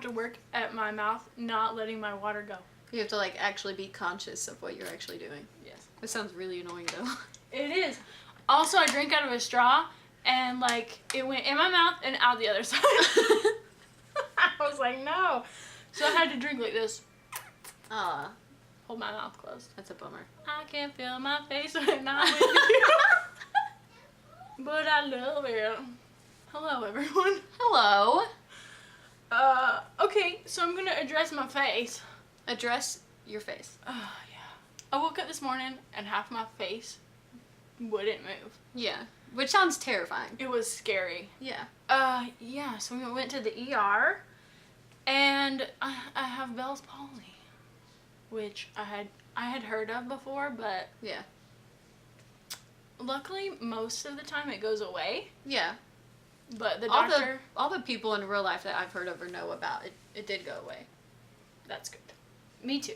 to work at my mouth not letting my water go. You have to like actually be conscious of what you're actually doing. Yes. It sounds really annoying though. It is. Also, I drank out of a straw and like it went in my mouth and out the other side. I was like, no. So I had to drink like this. Hold my mouth closed. That's a bummer. I can feel my face when I'm with you. But I love it. Hello, everyone. Hello. Okay, so I'm gonna address my face. Address your face. Yeah. I woke up this morning and half my face wouldn't move. Yeah. Which sounds terrifying. It was scary. Yeah. Yeah, so we went to the ER and I have Bell's palsy, which I had heard of before, but yeah. Luckily most of the time it goes away. Yeah. But the doctor... All the people in real life that I've heard of or know about, it did go away. That's good. Me too.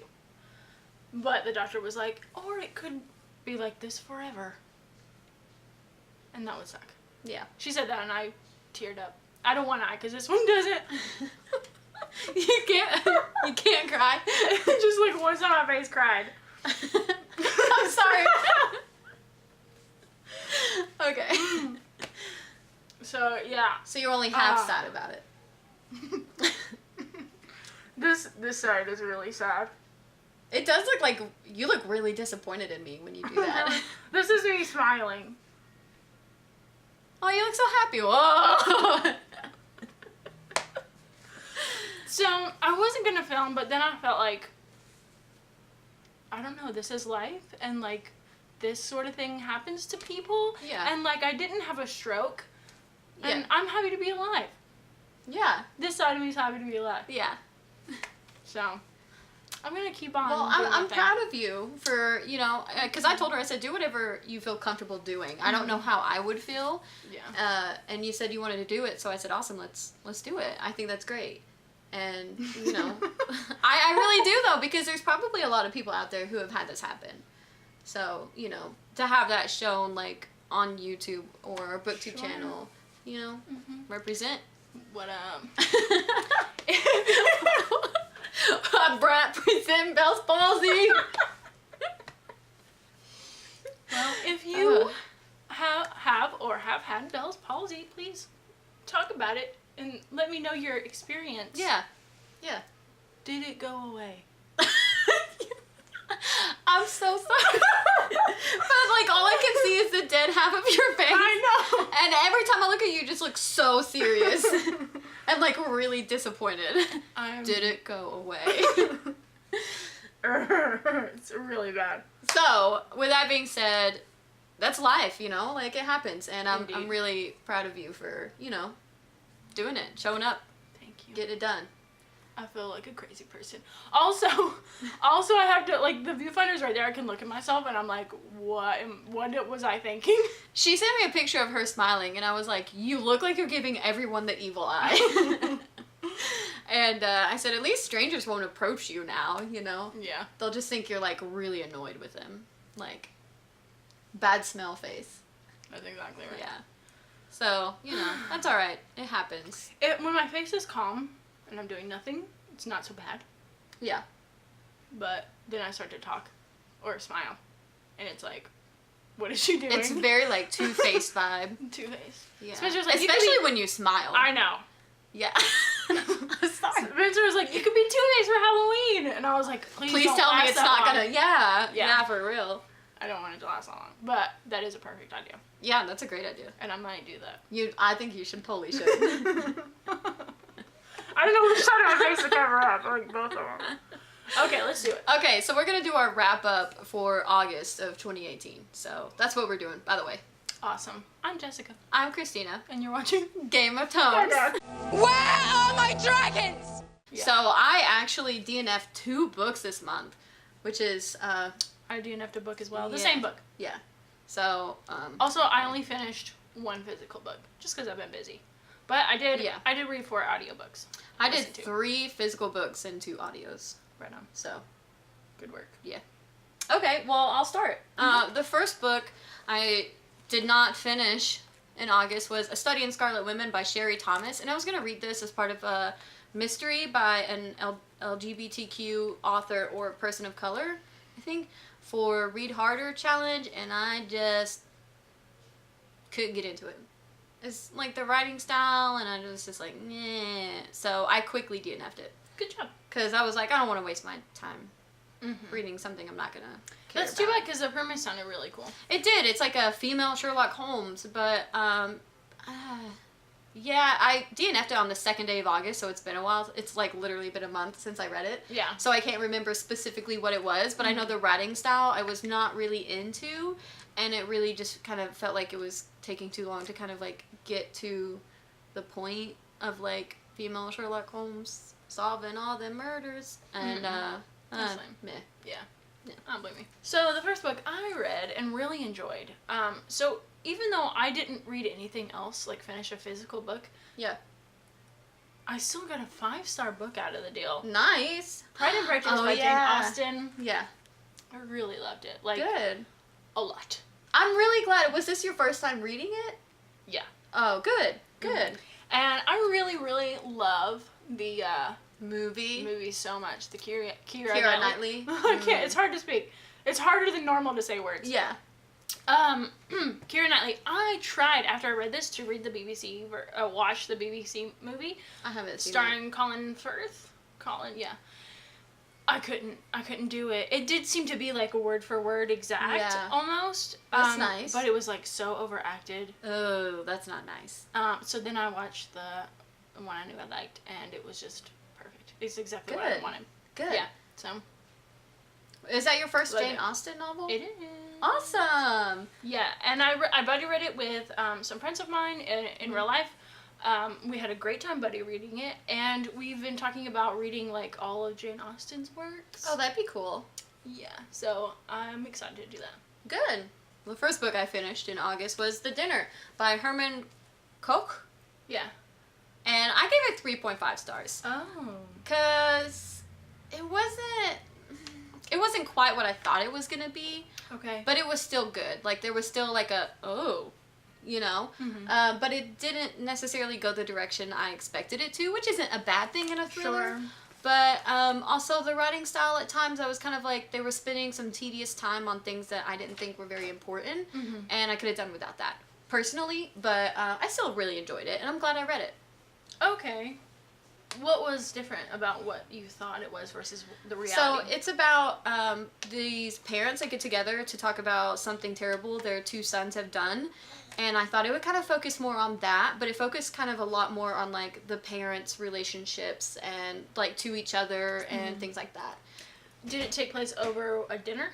But the doctor was like, or it could be like this forever. And that would suck. Yeah. She said that and I teared up. I don't want to because this one doesn't. You can't cry. Just like one side of my face cried. I'm sorry. Okay. So, yeah. So you're only half sad about it. This side is really sad. It does look like you look really disappointed in me when you do that. This is me smiling. Oh, you look so happy. Whoa. So, I wasn't gonna film, but then I felt like, I don't know, this is life, and like, this sort of thing happens to people. Yeah. And like, I didn't have a stroke, and Yeah. I'm happy to be alive. Yeah. This side of me is happy to be alive. Yeah. So, I'm gonna keep on. Well, doing I'm my thing. proud of you for, you know, because I told her, I said, do whatever you feel comfortable doing. I don't know how I would feel. Yeah. And you said you wanted to do it, so I said, awesome, let's do it. I think that's great. And, you know, I really do, though, because there's probably a lot of people out there who have had this happen. So, you know, to have that shown, like, on YouTube or a BookTube channel, you know, represent. What, Brat present Bell's palsy. Well, if you have or have had Bell's palsy, please talk about it and let me know your experience. Yeah. Yeah. Did it go away? I'm so sorry. But like all I can see is the dead half of your face. I know. And every time I look at you, you just look so serious. And like really disappointed. Did it go away? It's really bad. So, with that being said, that's life, you know? Like it happens. And I'm really proud of you for, you know, doing it, showing up. Thank you. Getting it done. I feel like a crazy person. Also I have to, like, the viewfinder's right there. I can look at myself and I'm like, what was I thinking? She sent me a picture of her smiling and I was like, you look like you're giving everyone the evil eye. And I said, at least strangers won't approach you now, you know? Yeah. They'll just think you're, like, really annoyed with them. Like, bad smell face. That's exactly right. Yeah. So, you know, that's alright. It happens. When my face is calm and I'm doing nothing, it's not so bad. Yeah. But then I start to talk or smile. And it's like, what is she doing? It's very, like, Two-Faced vibe. Two-Faced. Yeah. Spencer's like, especially when you smile. I know. Yeah. Sorry. Spencer was like, you could be Two-Faced for Halloween. And I was like, please don't tell me last it's that not long. gonna, yeah, for real. I don't want it to last that long. But that is a perfect idea. Yeah, that's a great idea. And I might do that. I think you totally should. I don't know which side of my face to cover up. Like both of them. Okay, let's do it. Okay, so we're going to do our wrap-up for August of 2018. So that's what we're doing, by the way. Awesome. I'm Jessica. I'm Christeena. And you're watching Game of Tones. Where are my dragons? Yeah. So I actually DNF'd 2 books this month, which is... I DNF'd a book as well. The yeah. same book. Yeah. So... Also, I only finished 1 physical book, just because I've been busy. But I did read 4 audiobooks. I did 3 physical books and 2 audios. Right on. So, good work. Yeah. Okay, well, I'll start. The first book I did not finish in August was A Study in Scarlet Women by Sherry Thomas, and I was going to read this as part of mystery by an LGBTQ author or person of color, I think, for Read Harder challenge, and I just couldn't get into it. It's like the writing style, and I was just like, nah. So I quickly DNF'd it. Good job. Because I was like, I don't want to waste my time reading something I'm not going to care That's too about. bad, because the premise sounded really cool. It did. It's like a female Sherlock Holmes, but, yeah, I DNF'd it on the 2nd day of August, so it's been a while. It's like literally been a month since I read it. Yeah. So I can't remember specifically what it was, but I know the writing style I was not really into, and it really just kind of felt like it was taking too long to kind of like get to the point of like female Sherlock Holmes solving all the murders, and That's lame. meh. Yeah. I don't blame me. So the first book I read and really enjoyed. So even though I didn't read anything else, like finish a physical book, Yeah. I still got a 5-star book out of the deal. Nice. Pride and Prejudice by Jane Austen. Yeah. I really loved it. Like, Good. a lot. I'm really glad. Was this your first time reading it? Yeah. Oh, good. Good. And I really, really love the Movie so much. The Keira Knightley. I can't. It's hard to speak. It's harder than normal to say words. Yeah. Keira Knightley. I tried after I read this to read the watch the BBC movie. I haven't seen starring Colin Firth. Yeah. I couldn't do it. It did seem to be like a word for word exact, almost. That's nice. But it was like so overacted. Oh, that's not nice. So then I watched the one I knew I liked, and it was just perfect. It's exactly what I wanted. Good. Yeah. So. Is that your first Love Jane it. Austen novel? It is. Awesome. Yeah, and I buddy read it with some friends of mine in real life. We had a great time buddy reading it, and we've been talking about reading like all of Jane Austen's works. Oh, that'd be cool. Yeah, so I'm excited to do that. Good. The first book I finished in August was The Dinner by Herman Koch, Yeah. and I gave it 3.5 stars. Oh. Because it wasn't quite what I thought it was gonna be, Okay. but it was still good. Like, there was still like you know? Mm-hmm. But it didn't necessarily go the direction I expected it to, which isn't a bad thing in a thriller. Sure. But also the writing style at times, I was kind of like, they were spending some tedious time on things that I didn't think were very important, and I could have done without that, personally, but I still really enjoyed it, and I'm glad I read it. Okay. What was different about what you thought it was versus the reality? So it's about these parents that get together to talk about something terrible their 2 sons have done, and I thought it would kind of focus more on that, but it focused kind of a lot more on like the parents' relationships and like to each other and things like that. Did it take place over a dinner?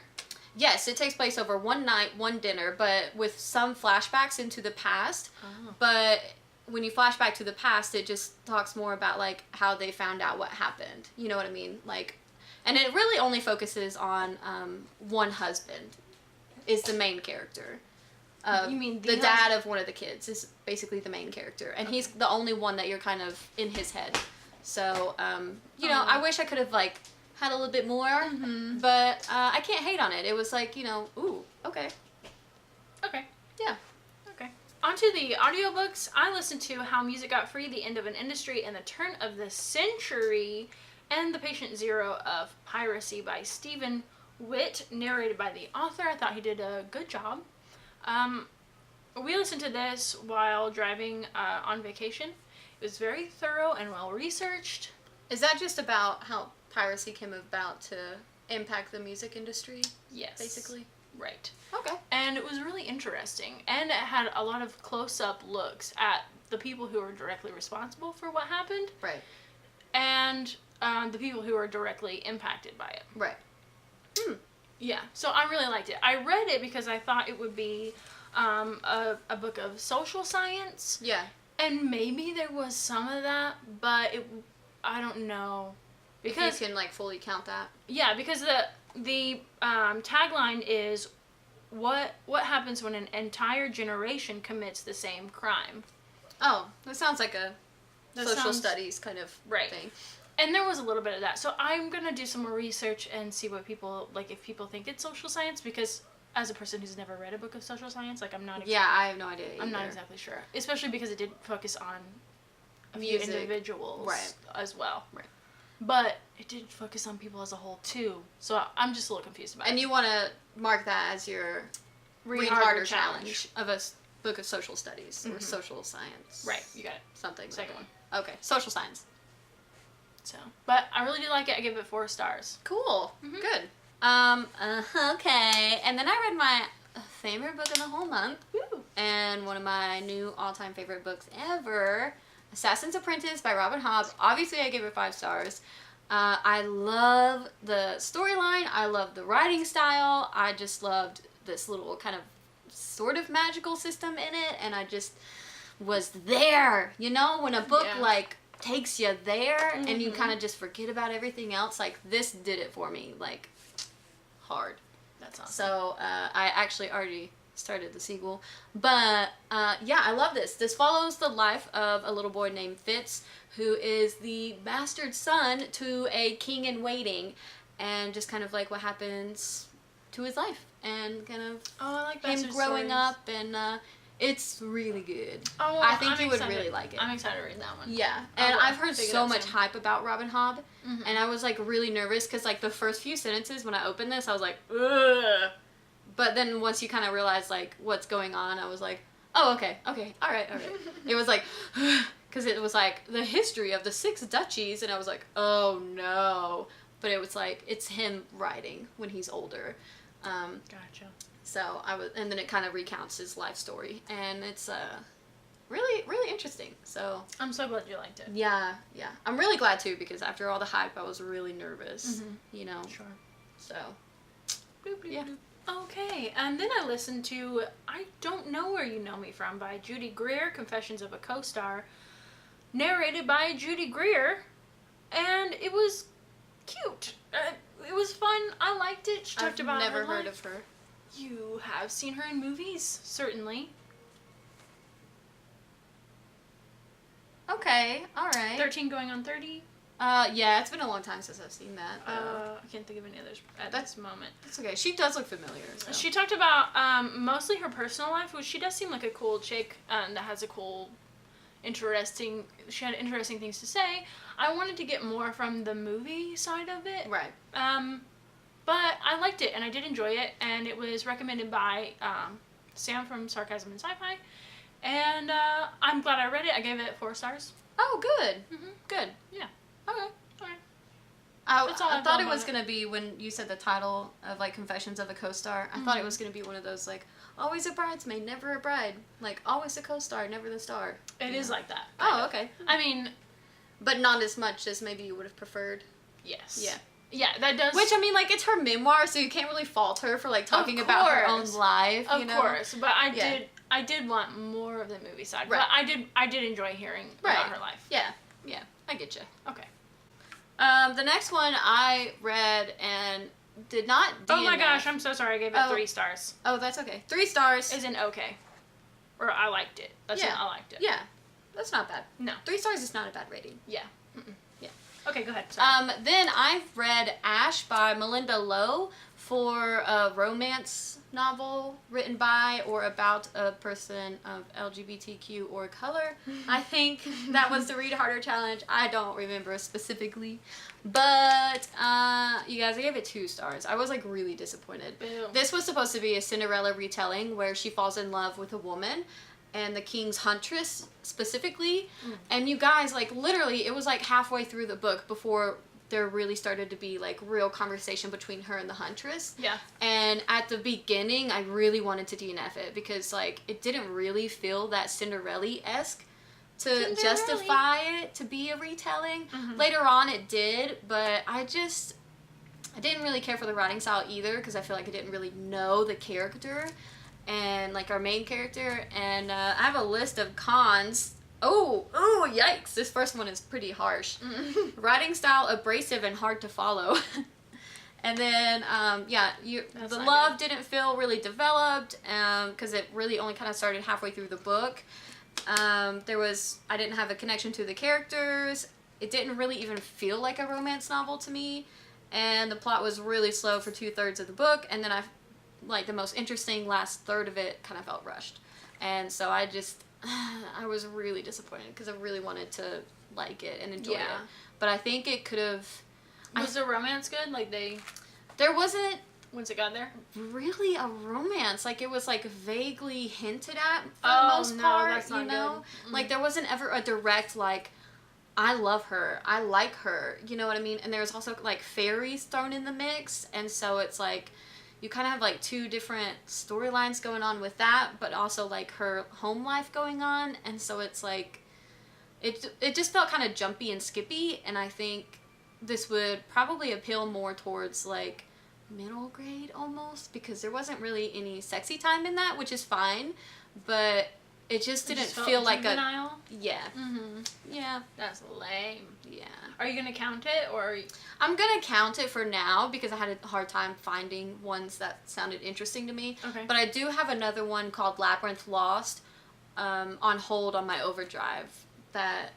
Yes, it takes place over one night, one dinner, but with some flashbacks into the past. Oh. But when you flash back to the past, it just talks more about like how they found out what happened. You know what I mean? Like, and it really only focuses on one husband is the main character. You mean the dad of one of the kids is basically the main character, and he's the only one that you're kind of in his head. So, you know, I wish I could have like had a little bit more, but I can't hate on it. It was like, you know, ooh, okay. Okay. Yeah. Okay. Onto the audiobooks. I listened to How Music Got Free, The End of an Industry, and the Turn of the Century, and The Patient Zero of Piracy by Stephen Witt, narrated by the author. I thought he did a good job. We listened to this while driving on vacation. It was very thorough and well researched. Is that just about how piracy came about to impact the music industry? Yes. Basically? Right. Okay. And it was really interesting. And it had a lot of close-up looks at the people who were directly responsible for what happened. Right. And the people who were directly impacted by it. Right. Yeah, so I really liked it. I read it because I thought it would be a book of social science. Yeah. And maybe there was some of that, but I don't know. Because if you can like fully count that. Yeah, because the tagline is what happens when an entire generation commits the same crime. Oh, that sounds like a social studies kind of thing. And there was a little bit of that. So I'm going to do some more research and see what people, like, if people think it's social science, because as a person who's never read a book of social science, like, I'm not... I have no idea either. I'm not exactly sure. Especially because it did focus on view individuals right. as well. Right. But it did focus on people as a whole too. So I'm just a little confused about it. And you want to mark that as your read harder challenge of a book of social studies or social science. Right, you got it. Something. Second one. Okay, social science. So, but I really do like it. I give it 4 stars. Cool. Good. Okay. And then I read my favorite book of the whole month. Woo. And one of my new all-time favorite books ever, Assassin's Apprentice by Robin Hobb. Obviously, I gave it 5 stars. I love the storyline. I love the writing style. I just loved this little kind of sort of magical system in it. And I just was there. You know, when a book, like, takes you there and you kind of just forget about everything else. Like, this did it for me. Like, hard. That's awesome. So, I actually already started the sequel. But, yeah, I love this. This follows the life of a little boy named Fitz, who is the bastard son to a king in waiting, and just kind of like what happens to his life, and kind of I like him growing up, and it's really good. Oh, I think you would really like it. I'm excited to read that one. Yeah, and I've heard so much hype about Robin Hobb, and I was like really nervous because like the first few sentences when I opened this, I was like, ugh. But then once you kind of realize like what's going on, I was like, oh, okay, all right. It was like, because it was like the history of the 6 duchies, and I was like, oh no. But it was like, it's him writing when he's older. Gotcha. So and then it kind of recounts his life story, and it's really, really interesting. So I'm so glad you liked it. yeah, I'm really glad too, because after all the hype, I was really nervous. You know. Sure. So. Boop, boop, Yeah. boop. Okay, and then I listened to I Don't Know Where You Know Me From by Judy Greer, Confessions of a Co-Star, narrated by Judy Greer, and it was cute. It was fun. I liked it. She talked about never her heard life. of her. You have seen her in movies, certainly. Okay, all right. 13 going on 30. Yeah, it's been a long time since I've seen that. I can't think of any others at this moment. That's okay. She does look familiar. So. She talked about mostly her personal life, which she does seem like a cool chick that has a cool, interesting. She had interesting things to say. I wanted to get more from the movie side of it. Right. But I liked it and I did enjoy it, and it was recommended by Sam from Sarcasm and Sci-Fi, and I'm glad I read it. I gave it 4 stars. Oh, good. Good. Yeah. Okay. Alright. I thought it was gonna be, when you said the title of like Confessions of a Co-Star, I thought it was gonna be one of those like always a bridesmaid, never a bride, like always a co-star, never the star. It is like that. Oh, okay. I mean, but not as much as maybe you would have preferred. yes. Yeah. Yeah, that does. Which, I mean, like, it's her memoir, so you can't really fault her for like talking about her own life. Of you know? course, but I did want more of the movie side. Right. But I did enjoy hearing about her life. Yeah, I get you. Okay. The next one I read and did not DNF. Oh my gosh, I'm so sorry. I gave it 3 stars. Oh, that's okay. 3 stars. Is in okay. Or I liked it. That's I liked it. Yeah, that's not bad. No. 3 stars is not a bad rating. Yeah. Yeah. Okay, go ahead. Sorry. Then I've read Ash by Malinda Lo, for a romance novel written by or about a person of LGBTQ or color. I think that was the Read Harder challenge. I don't remember specifically. But, you guys, I gave it 2 stars. I was, like, really disappointed. Boo. This was supposed to be a Cinderella retelling where she falls in love with a woman and the king's huntress specifically. And you guys, like, literally, it was, like, halfway through the book before there really started to be, like, real conversation between her and the huntress. Yeah. And at the beginning, I really wanted to DNF it because, like, it didn't really feel that Cinderella-esque to justify it to be a retelling. Later on, it did, but I didn't really care for the writing style either because I feel like I didn't really know the character and, like, our main character. And I have a list of cons. Oh, yikes. This first one is pretty harsh. Writing style, abrasive and hard to follow. And then, the love didn't feel really developed because it really only kind of started halfway through the book. I didn't have a connection to the characters. It didn't really even feel like a romance novel to me. And the plot was really slow for 2/3 of the book. And then the most interesting last third of it kind of felt rushed. And so I I was really disappointed because I really wanted to like it and enjoy Yeah. it. But I think it could have... Was the romance good? Like, There wasn't once it got there? really a romance. Like, it was, like, vaguely hinted at for the Oh, most no, part, that's not you know? good. Mm. Like, there wasn't ever a direct, like, I love her, I like her, you know what I mean? And there's also, like, fairies thrown in the mix, and so it's, like, you kind of have, like, two different storylines going on with that, but also, like, her home life going on, and so it's, like, it just felt kind of jumpy and skippy, and I think this would probably appeal more towards, like, middle grade almost, because there wasn't really any sexy time in that, which is fine, but it just didn't feel like juvenile? yeah. Mm-hmm. Yeah. That's lame. Yeah. Are you gonna count it, or? I'm gonna count it for now because I had a hard time finding ones that sounded interesting to me. Okay. But I do have another one called Labyrinth Lost on hold on my overdrive that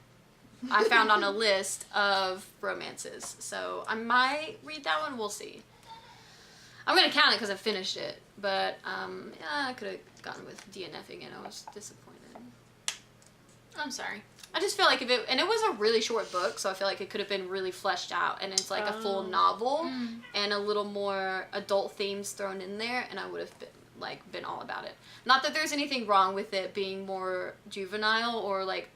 I found on a list of romances. So I might read that one. We'll see. I'm gonna count it because I finished it, but yeah, I could have gone with DNFing and I was disappointed. I'm sorry. I just feel like if it, and it was a really short book, so I feel like it could have been really fleshed out, and it's like a full novel and a little more adult themes thrown in there, and I would have been all about it. Not that there's anything wrong with it being more juvenile or like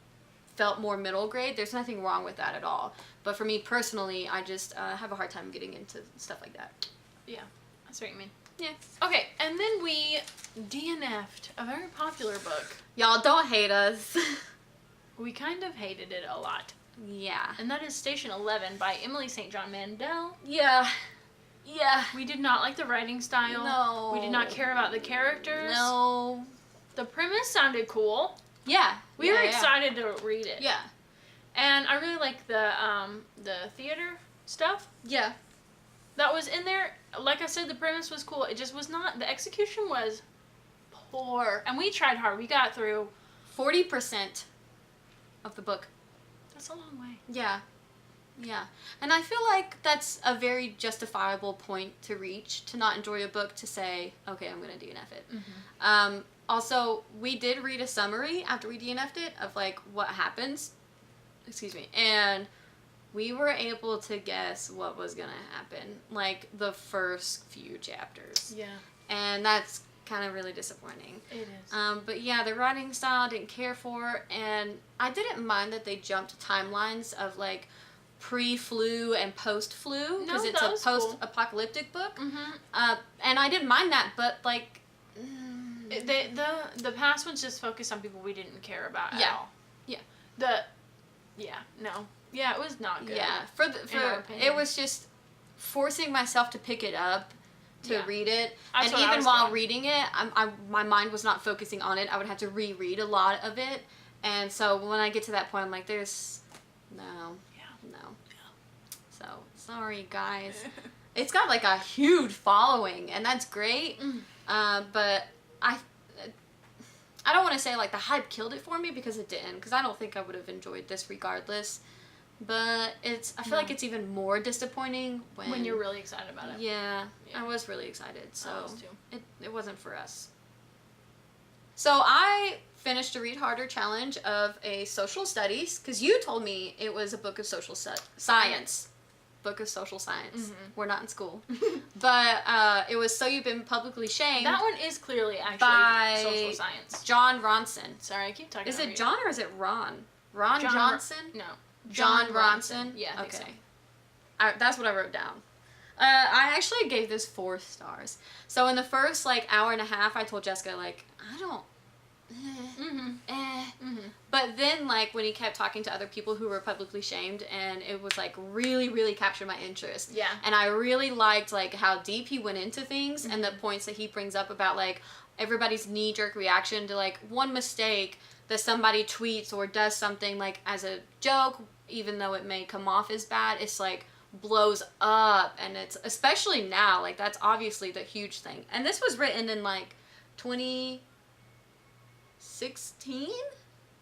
felt more middle grade. There's nothing wrong with that at all. But for me personally, I just have a hard time getting into stuff like that. Yeah, that's what you mean. Yeah. Okay, and then we DNF'd a very popular book. Y'all don't hate us. We kind of hated it a lot. Yeah. And that is Station 11 by Emily St. John Mandel. Yeah. Yeah. We did not like the writing style. No. We did not care about the characters. No. The premise sounded cool. Yeah. We were excited to read it. Yeah. And I really like the theater stuff Yeah. that was in there. Like I said, the premise was cool. It just was not, the execution was poor. And we tried hard. We got through 40% of the book. That's a long way. Yeah. Yeah. And I feel like that's a very justifiable point to reach, to not enjoy a book, to say, okay, I'm going to DNF it. Mm-hmm. Also, we did read a summary after we DNF'd it of, like, what happens. Excuse me. And we were able to guess what was going to happen, like, the first few chapters. Yeah. And that's kind of really disappointing. It is. But yeah, the writing style I didn't care for, and I didn't mind that they jumped timelines of, like, pre-flu and post-flu, because it's a post-apocalyptic book. Mm-hmm. And I didn't mind that, but, like... The past ones just focused on people we didn't care about at all. Yeah. Yeah, it was not good. Yeah, in our opinion. it was just forcing myself to pick it up to read it, That's and even while reading it, my mind was not focusing on it. I would have to reread a lot of it, and so when I get to that point, I'm like, there's no. So sorry, guys. It's got like a huge following, and that's great. But I don't want to say like the hype killed it for me, because it didn't. Because I don't think I would have enjoyed this regardless. But I feel like it's even more disappointing when you're really excited about it. Yeah, I was really excited. So I was too. It wasn't for us. So I finished a Read Harder challenge of a social studies, because you told me it was a book of social science. Book of social science. Mm-hmm. We're not in school. But it was So You've Been Publicly Shamed. That one is clearly actually by social science. John Ronson. Sorry, I keep talking Is over it you. John or is it Ron? Ron Johnson? No. John Ronson? Yeah, I think so. That's what I wrote down. I actually gave this 4 stars. So in the first, like, hour and a half, I told Jessica, like, I don't... But then, like, when he kept talking to other people who were publicly shamed, and it was, like, really, really captured my interest. Yeah. And I really liked, like, how deep he went into things, and the points that he brings up about, like, everybody's knee-jerk reaction to, like, one mistake that somebody tweets or does something, like, as a joke, even though it may come off as bad, it's, like, blows up. And it's, especially now, like, that's obviously the huge thing. And this was written in, like, 2016,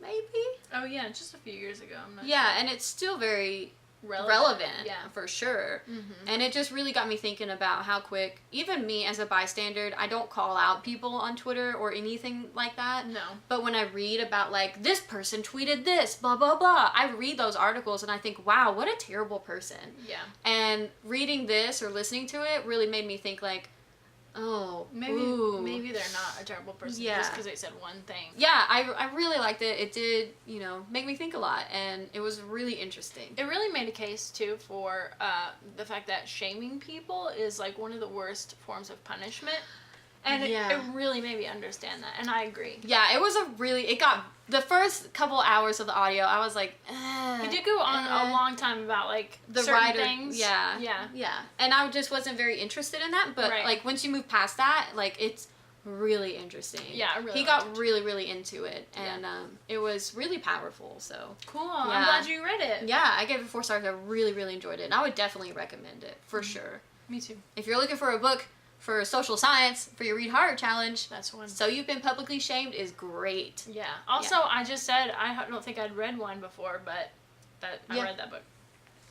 maybe? Oh yeah, just a few years ago. I'm not Yeah, sure. and it's still very relevant Yeah. for sure. Mm-hmm. And it just really got me thinking about how quick, even me as a bystander, I don't call out people on Twitter or anything like that. No. But when I read about, like, this person tweeted this, blah, blah, blah, I read those articles and I think, wow, what a terrible person. Yeah. And reading this or listening to it really made me think, like, oh, maybe they're not a terrible person just because they said one thing. Yeah, I really liked it. It did, make me think a lot, and it was really interesting. It really made a case, too, for the fact that shaming people is, like, one of the worst forms of punishment. And it really made me understand that, and I agree. Yeah, it was the first couple hours of the audio, I was like, He did go on a long time about, like, the certain writer, things. Yeah. And I just wasn't very interested in that, but, like, once you move past that, like, it's really interesting. Yeah, I really He got really, really into it, and it was really powerful, so. Cool, I'm glad you read it. Yeah, I gave it 4 stars. I really, really enjoyed it, and I would definitely recommend it, for sure. Me too. If you're looking for a book for social science, for your Read Harder challenge, that's one. So You've Been Publicly Shamed is great. Yeah. Also, I just said I don't think I'd read one before, but I read that book.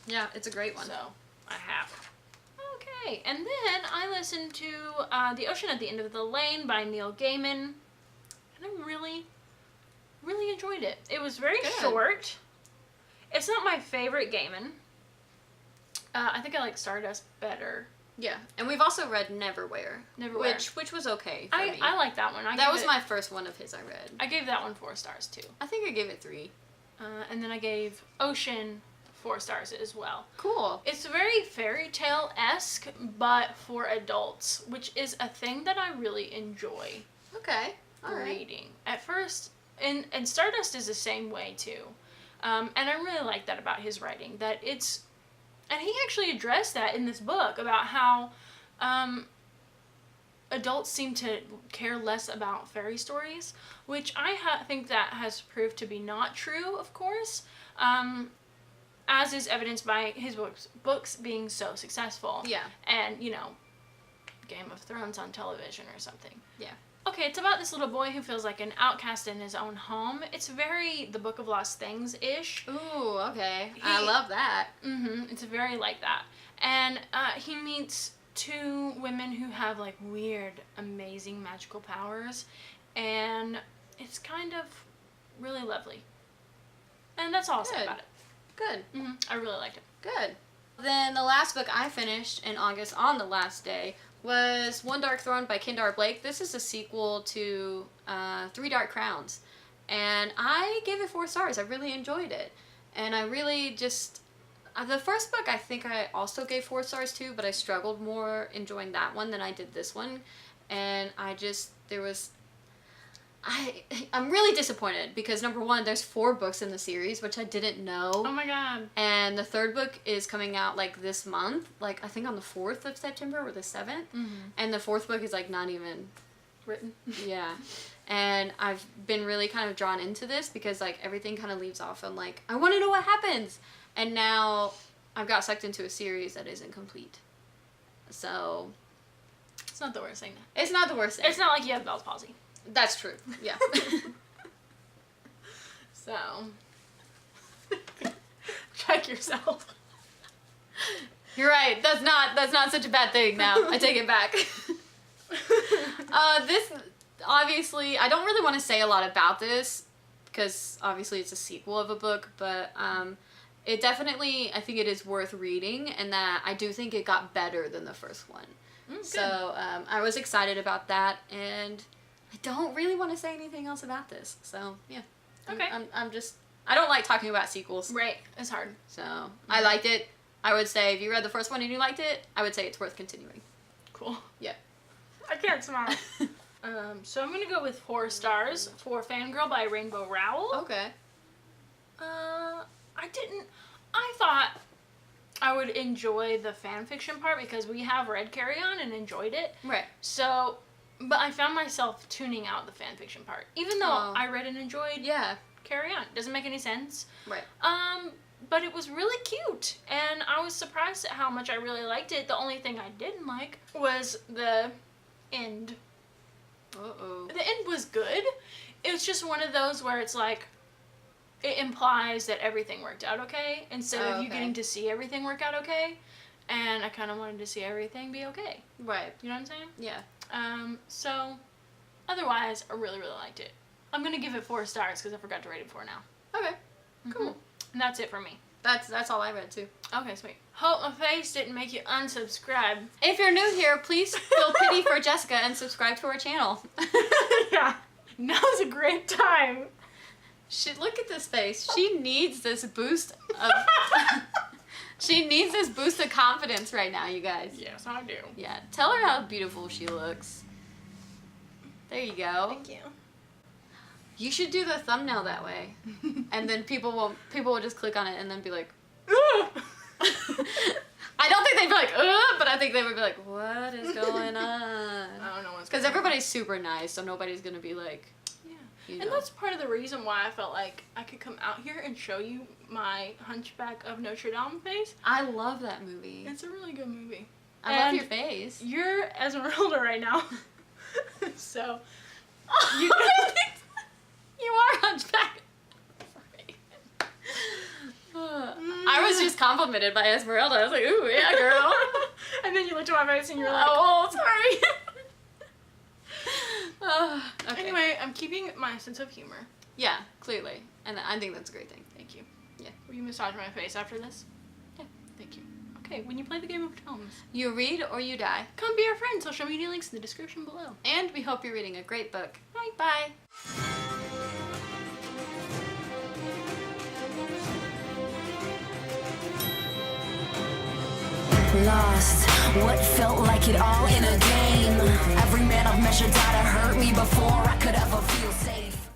Yeah, it's a great one. So I have. Okay, and then I listened to The Ocean at the End of the Lane by Neil Gaiman, and I really, really enjoyed it. It was very short. It's not my favorite Gaiman. I think I like Stardust better. Yeah, and we've also read Neverwhere. Which was okay for me. I like that one. That was my first one of his I read. I gave that one 4 stars too. I think I gave it 3. And then I gave Ocean 4 stars as well. Cool. It's very fairy tale-esque, but for adults, which is a thing that I really enjoy. Okay. All reading. At first, and Stardust is the same way too. And I really like that about his writing, that it's. And he actually addressed that in this book about how adults seem to care less about fairy stories, which I think that has proved to be not true, of course, as is evidenced by his books being so successful. Yeah. And, Game of Thrones on television or something. Yeah. Okay, it's about this little boy who feels like an outcast in his own home. It's very The Book of Lost Things-ish. Ooh, okay. I love that. It's very like that. And he meets 2 women who have, like, weird, amazing magical powers. And it's kind of really lovely. And that's all I'll say about it. Good. I really liked it. Good. Then the last book I finished in August on the last day was One Dark Throne by Kendare Blake. This is a sequel to 3 Dark Crowns. And I gave it 4 stars. I really enjoyed it. And I really just... the first book I think I also gave 4 stars too, but I struggled more enjoying that one than I did this one. And I'm really disappointed because, number one, there's 4 books in the series, which I didn't know. Oh my god. And the 3rd book is coming out, like, this month. Like, I think on the 4th of September or the 7th. And the 4th book is, like, not even written. Yeah. And I've been really kind of drawn into this because, like, everything kind of leaves off on, like, I want to know what happens. And now I've got sucked into a series that isn't complete. So. It's not the worst thing. It's not the worst thing. It's not like you have Bell's palsy. That's true. Yeah. So. Check yourself. You're right. That's not such a bad thing now. I take it back. This, obviously, I don't really want to say a lot about this because obviously it's a sequel of a book, but it definitely, I think it is worth reading, and that I do think it got better than the first one. So I was excited about that, and I don't really want to say anything else about this. So yeah. Okay. I don't like talking about sequels. Right. It's hard. So I liked it. I would say if you read the first one and you liked it, I would say it's worth continuing. Cool. Yeah. I can't smile. So I'm gonna go with 4 stars for Fangirl by Rainbow Rowell. Okay. I thought I would enjoy the fan fiction part because we have read Carry On and enjoyed it. Right. So, but I found myself tuning out the fan fiction part, even though I read and enjoyed Carry On. Doesn't make any sense. Right. But it was really cute, and I was surprised at how much I really liked it. The only thing I didn't like was the end. Uh-oh. The end was good. It was just one of those where it's like, it implies that everything worked out okay instead of you okay. getting to see everything work out okay. And I kind of wanted to see everything be okay. Right. You know what I'm saying? Yeah. So, otherwise, I really, really liked it. I'm going to give it 4 stars because I forgot to rate it 4 now. Okay. Cool. And that's it for me. That's all I read too. Okay, sweet. Hope my face didn't make you unsubscribe. If you're new here, please feel pity for Jessica and subscribe to her channel. Yeah. Now's a great time. Look at this face. She needs this boost of... She needs this boost of confidence right now, you guys. Yes, I do. Yeah. Tell her how beautiful she looks. There you go. Thank you. You should do the thumbnail that way. And then people will just click on it and then be like... I don't think they'd be like, ugh, but I think they would be like, what is going on? I don't know what's Because going on. everybody's super nice, so nobody's going to be like... Yeah. And that's part of the reason why I felt like I could come out here and show you my Hunchback of Notre Dame face. I love that movie. It's a really good movie. I love your face. You're Esmeralda right now. So, You, you are Hunchback. I was just complimented by Esmeralda. I was like, ooh, yeah, girl. And then you looked at my face and you're like, Oh, sorry. Okay. Anyway, I'm keeping my sense of humor. Yeah, clearly. And I think that's a great thing. Thank you. Yeah. Will you massage my face after this? Yeah. Thank you. Okay, when you play the Game of Thrones, You read or you die. come be our friend. Social media links in the description below. And we hope you're reading a great book. Bye. Bye. Lost, what felt like it all in a game. Every man I've measured out to hurt me before I could ever feel safe.